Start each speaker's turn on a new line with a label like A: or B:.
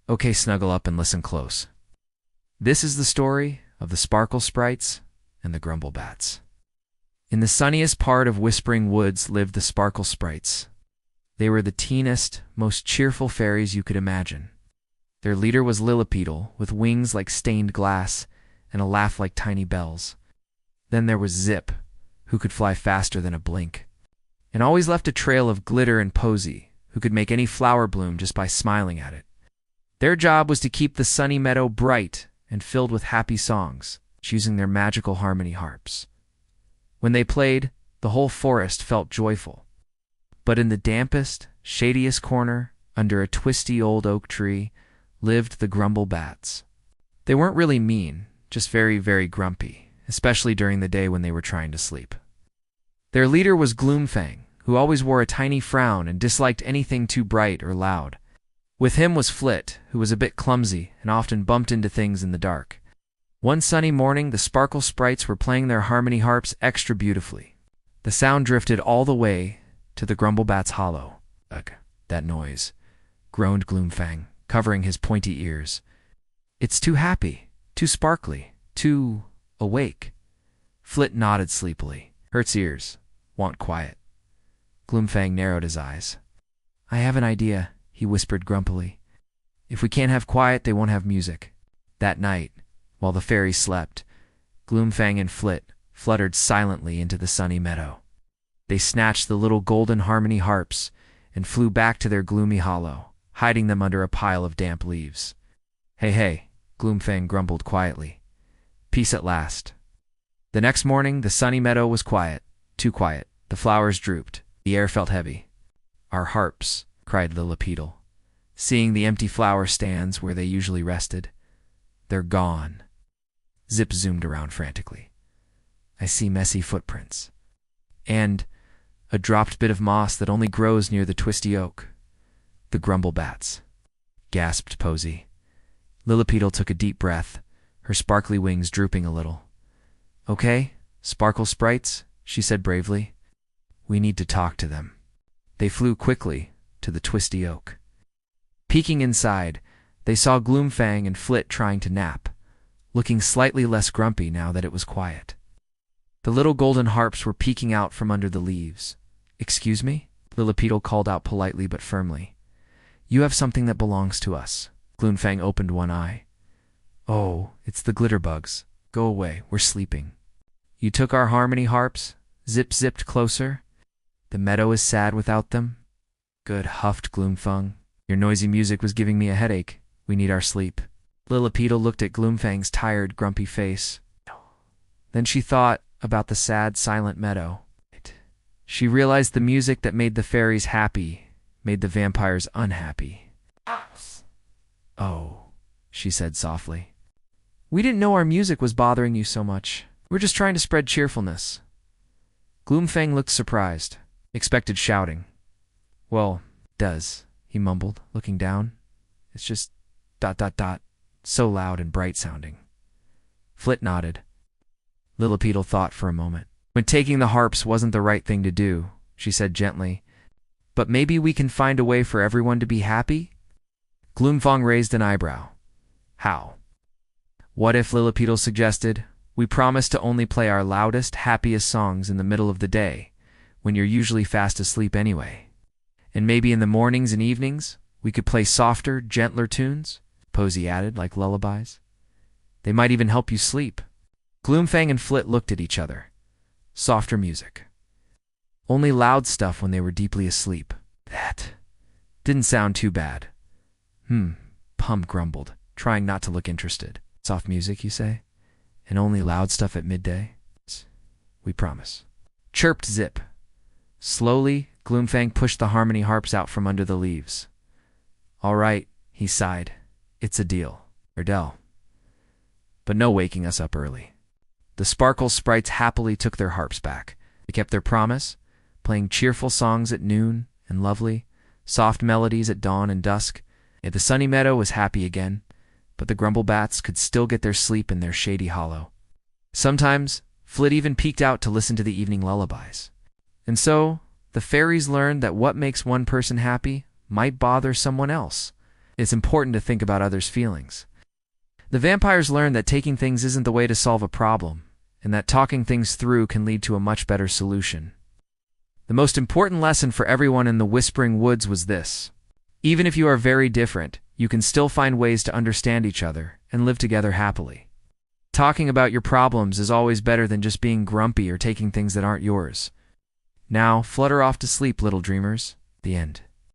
A: Okay, snuggle up and listen close. This is the story of the Sparkle Sprites and the Grumble Bats. In the sunniest part of Whispering Woods lived the Sparkle Sprites. They were the teenest, most cheerful fairies you could imagine. Their leader was Lilypetal, with wings like stained glass and a laugh like tiny bells. Then there was Zip, who could fly faster than a blink, and always left a trail of glitter, and Posy, who could make any flower bloom just by smiling at it. Their job was to keep the Sunny Meadow bright and filled with happy songs, using their magical Harmony Harps. When they played, the whole forest felt joyful. But in the dampest, shadiest corner, under a twisty old oak tree, lived the Grumble Bats. They weren't really mean, just very, very grumpy, especially during the day when they were trying to sleep. Their leader was Gloomfang, who always wore a tiny frown and disliked anything too bright or loud. With him was Flit, who was a bit clumsy and often bumped into things in the dark. One sunny morning, the Sparkle Sprites were playing their Harmony Harps extra beautifully. The sound drifted all the way to the Grumble Bat's hollow. Ugh, that noise, groaned Gloomfang, covering his pointy ears. It's too happy, too sparkly, too awake. Flit nodded sleepily. Hurts ears. Want quiet. Gloomfang narrowed his eyes. I have an idea, he whispered grumpily. If we can't have quiet, they won't have music. That night, while the fairies slept, Gloomfang and Flit fluttered silently into the Sunny Meadow. They snatched the little golden Harmony Harps and flew back to their gloomy hollow, hiding them under a pile of damp leaves. Hey, hey, Gloomfang grumbled quietly. Peace at last. The next morning, the Sunny Meadow was quiet, too quiet. The flowers drooped. The air felt heavy. Our harps, cried Lilypetal, seeing the empty flower stands where they usually rested. They're gone. Zip zoomed around frantically. I see messy footprints. And a dropped bit of moss that only grows near the twisty oak. The Grumble Bats, gasped Posy. Lilypetal took a deep breath, her sparkly wings drooping a little. Okay, Sparkle Sprites, she said bravely. We need to talk to them. They flew quickly to the twisty oak. Peeking inside, they saw Gloomfang and Flit trying to nap, looking slightly less grumpy now that it was quiet. The little golden harps were peeking out from under the leaves. Excuse me? Lilypetal called out politely but firmly. You have something that belongs to us. Gloomfang opened one eye. Oh, it's the glitter bugs. Go away, we're sleeping. You took our Harmony Harps? Zip zipped closer. The meadow is sad without them. Good, huffed Gloomfang. Your noisy music was giving me a headache. We need our sleep. Lilypetal looked at Gloomfang's tired, grumpy face. Then she thought about the sad, silent meadow. She realized the music that made the fairies happy made the vampires unhappy. Oh, she said softly. We didn't know our music was bothering you so much. We're just trying to spread cheerfulness. Gloomfang looked surprised, expected shouting. Well, does, he mumbled, looking down. It's just ... so loud and bright sounding. Flit nodded. Lilypetal thought for a moment. When taking the harps wasn't the right thing to do, she said gently. But maybe we can find a way for everyone to be happy? Gloomfang raised an eyebrow. How? What if, Lilypetal suggested, we promise to only play our loudest, happiest songs in the middle of the day, when you're usually fast asleep anyway? And maybe in the mornings and evenings, we could play softer, gentler tunes? Posy added, like lullabies. They might even help you sleep. Gloomfang and Flit looked at each other. Softer music. Only loud stuff when they were deeply asleep. That didn't sound too bad. Pum grumbled, trying not to look interested. Soft music, you say? And only loud stuff at midday? We promise. Chirped Zip. Slowly, Gloomfang pushed the Harmony Harps out from under the leaves. All right, he sighed. It's a deal. Erdell. But no waking us up early. The Sparkle Sprites happily took their harps back. They kept their promise, playing cheerful songs at noon and lovely, soft melodies at dawn and dusk. Yet the Sunny Meadow was happy again, but the Grumble Bats could still get their sleep in their shady hollow. Sometimes, Flit even peeked out to listen to the evening lullabies. And so, the fairies learned that what makes one person happy might bother someone else, It's important to think about others' feelings. The vampires learn that taking things isn't the way to solve a problem, and that talking things through can lead to a much better solution. The most important lesson for everyone in the Whispering Woods was this: even if you are very different, you can still find ways to understand each other and live together happily. Talking about your problems is always better than just being grumpy or taking things that aren't yours. Now, flutter off to sleep, little dreamers. The end.